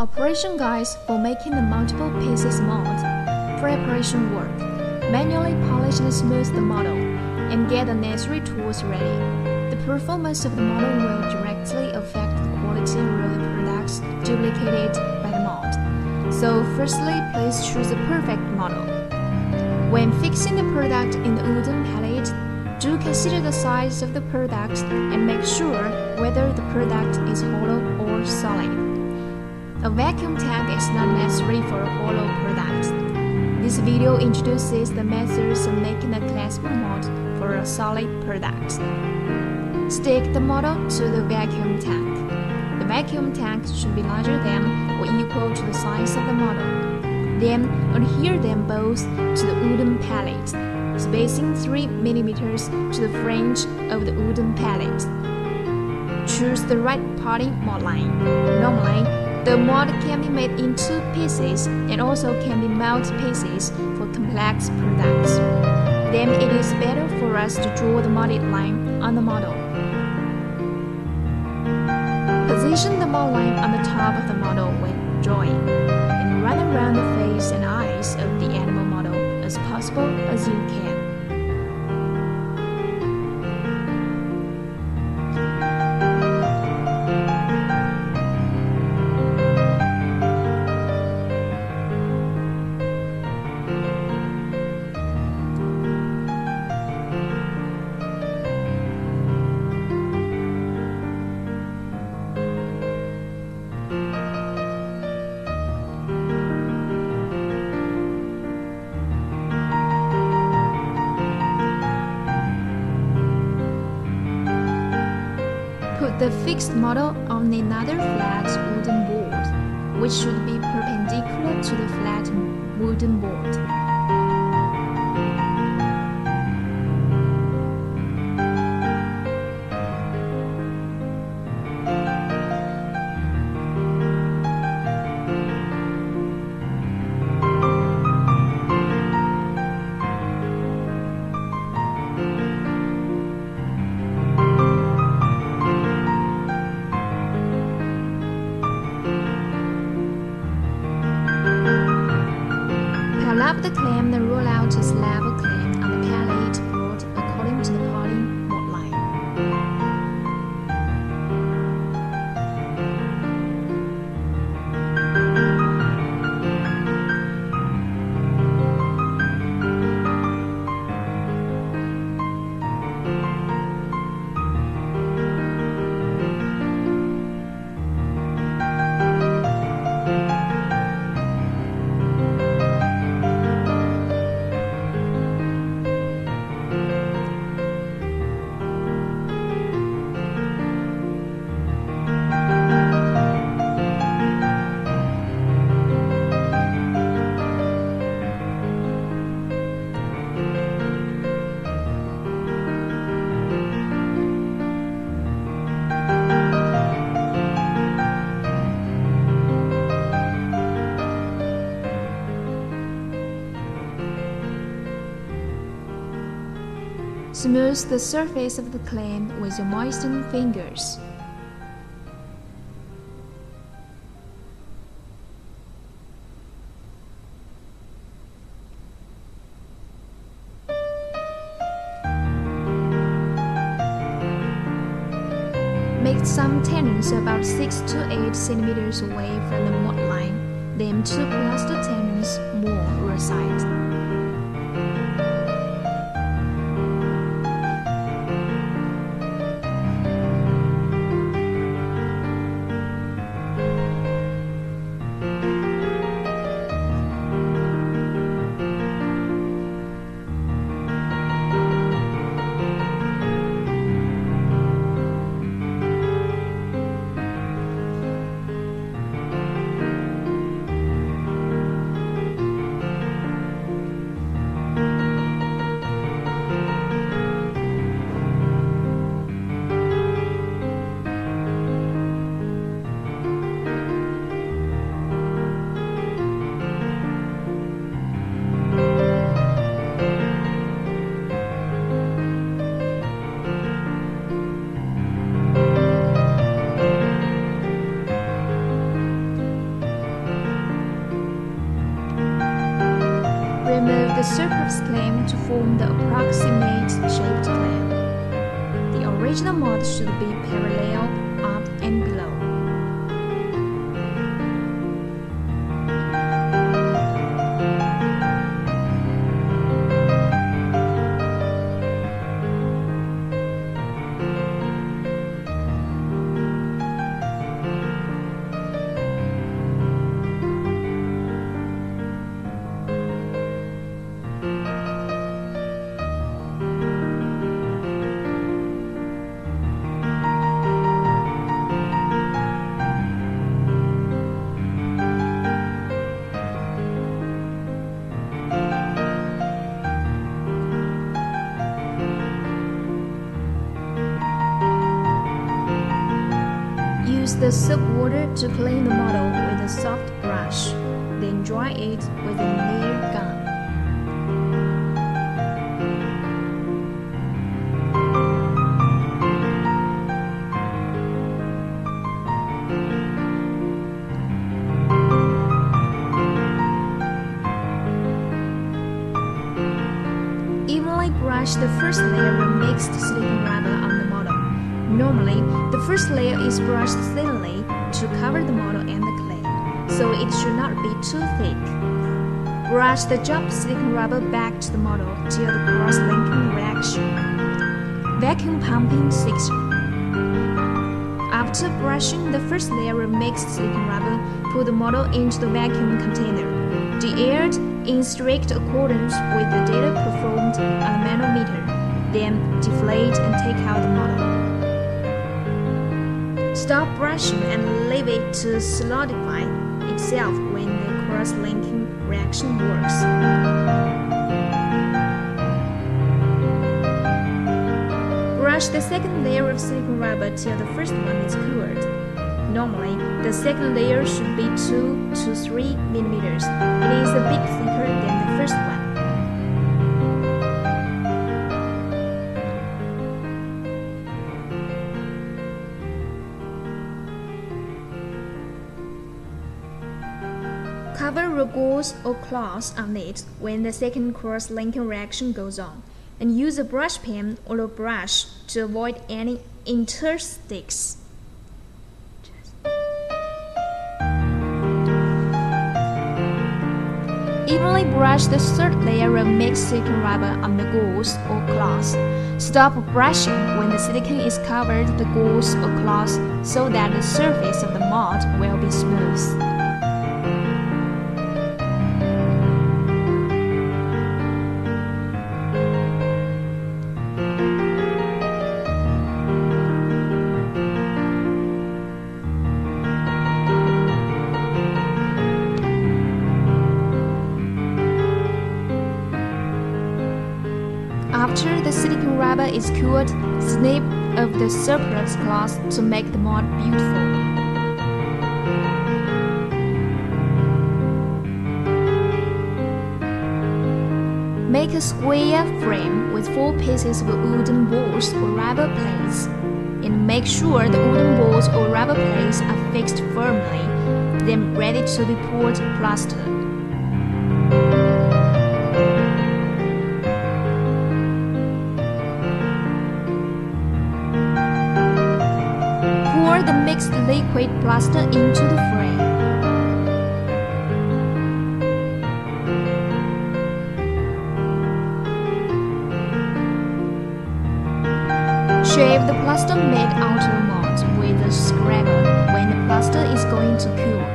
Operation guides for making the multiple pieces mold. Preparation work. Manually polish and smooth the model, and get the necessary tools ready. The performance of the model will directly affect the quality of the products duplicated by the mold. So firstly, please choose a perfect model. When fixing the product in the wooden pallet, do consider the size of the product and make sure whether the product is hollow or solid. A vacuum tank is not necessary for a hollow product. This video introduces the methods of making a classical mold for a solid product. Stick the model to the vacuum tank. The vacuum tank should be larger than or equal to the size of the model. Then adhere them both to the wooden pallet, spacing 3 mm to the fringe of the wooden pallet. Choose the right parting mold line. Normally, the mold can be made in 2 pieces and also can be multi-pieces for complex products. Then it is better for us to draw the molded line on the model. Position the mold line on the top of the model when drawing, and run around the face and eyes of the animal model as possible as you can. Put the fixed model on another flat wooden board, which should be perpendicular to the flat wooden board. Up the clamp and roll out a slab of clamp on the pallet board according to the parting mold line. Smooth the surface of the clamp with your moistened fingers. Make some tendons about 6 to 8 cm away from the mold line, then 2 plaster tendons more or side. the surface clay to form the approximate shaped clay. The original mold should be parallel up and below. Use the soap water to clean the model with a soft brush, then dry it with a nail gun. Evenly brush the first layer of mixed silicone rubber on the model. Normally, the first layer is brushed thinly to cover the model and the clay, so it should not be too thick. Brush the dropped silicone rubber back to the model till the cross-linking reaction. Vacuum pumping section. After brushing the first layer of mixed silicone rubber, put the model into the vacuum container. De-aired in strict accordance with the data performed on the manometer. Then deflate and take out the model. Stop brushing and leave it to solidify itself when the cross-linking reaction works. Brush the second layer of silicone rubber till the first one is cured. Normally, the second layer should be 2 to 3 millimeters. It is a bit thicker than the first one. Cover a gauze or cloth on it when the second cross-linking reaction goes on, and use a brush pen or a brush to avoid any interstices. Evenly brush the third layer of mixed silicone rubber on the gauze or cloth. Stop brushing when the silicone is covered the gauze or cloth so that the surface of the mold will be smooth. After the silicone rubber is cured, snip off the surplus cloth to make the mold beautiful. Make a square frame with 4 pieces of wooden balls or rubber plates, and make sure the wooden balls or rubber plates are fixed firmly, then ready to be poured plaster. Pour the mixed liquid plaster into the frame. Shave the plaster-made outer mold with a scraper when the plaster is going to cure.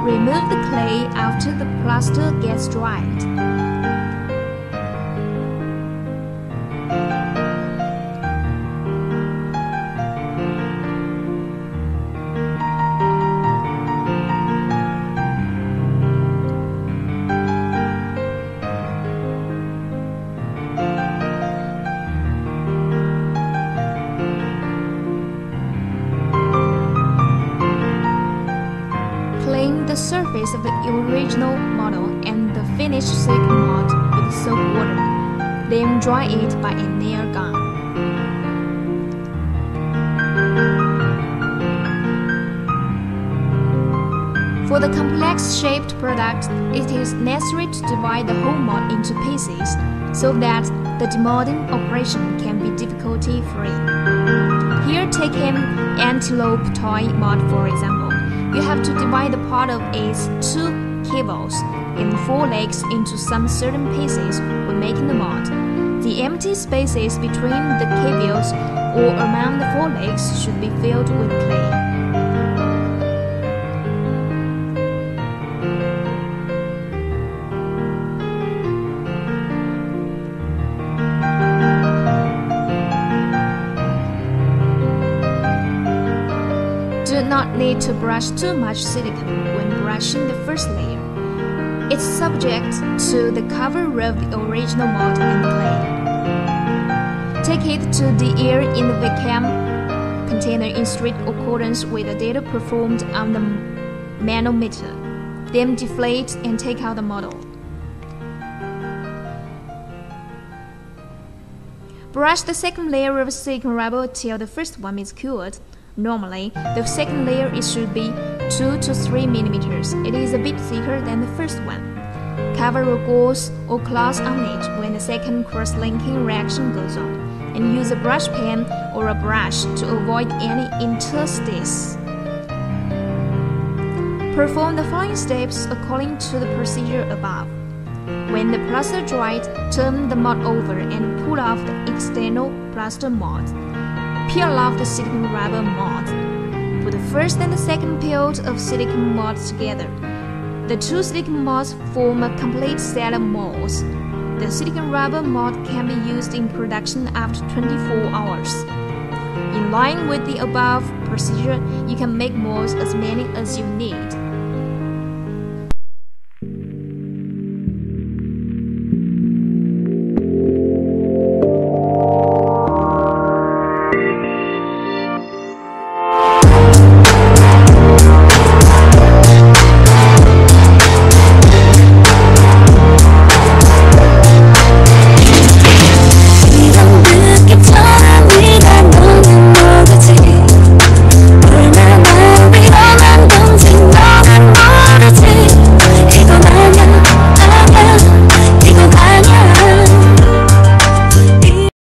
Remove the clay after the plaster gets dried. The surface of the original model and the finished silicone mold with soap water. Then dry it by a nail gun. For the complex-shaped product, it is necessary to divide the whole mold into pieces so that the demolding operation can be difficulty-free. Here, take an antelope toy mold for example. You have to divide the part of its 2 cavils and 4 legs into some certain pieces when making the mold. The empty spaces between the cavils or among the 4 legs should be filled with clay. Do not need to brush too much silicone when brushing the first layer. It's subject to the cover of the original mold and clay. Take it to the air in the vacuum container in strict accordance with the data performed on the manometer. Then deflate and take out the model. Brush the second layer of silicone rubber till the first one is cured. Normally, the second layer should be 2 to 3 mm. It is a bit thicker than the first one. Cover a gauze or cloth on it when the second cross-linking reaction goes on, and use a brush pen or a brush to avoid any interstices. Perform the following steps according to the procedure above. When the plaster dried, turn the mold over and pull off the external plaster mold. Peel off the silicone rubber mold. Put the first and the second peeled of silicone mold together. The 2 silicone molds form a complete set of molds. The silicone rubber mold can be used in production after 24 hours. In line with the above procedure, you can make molds as many as you need.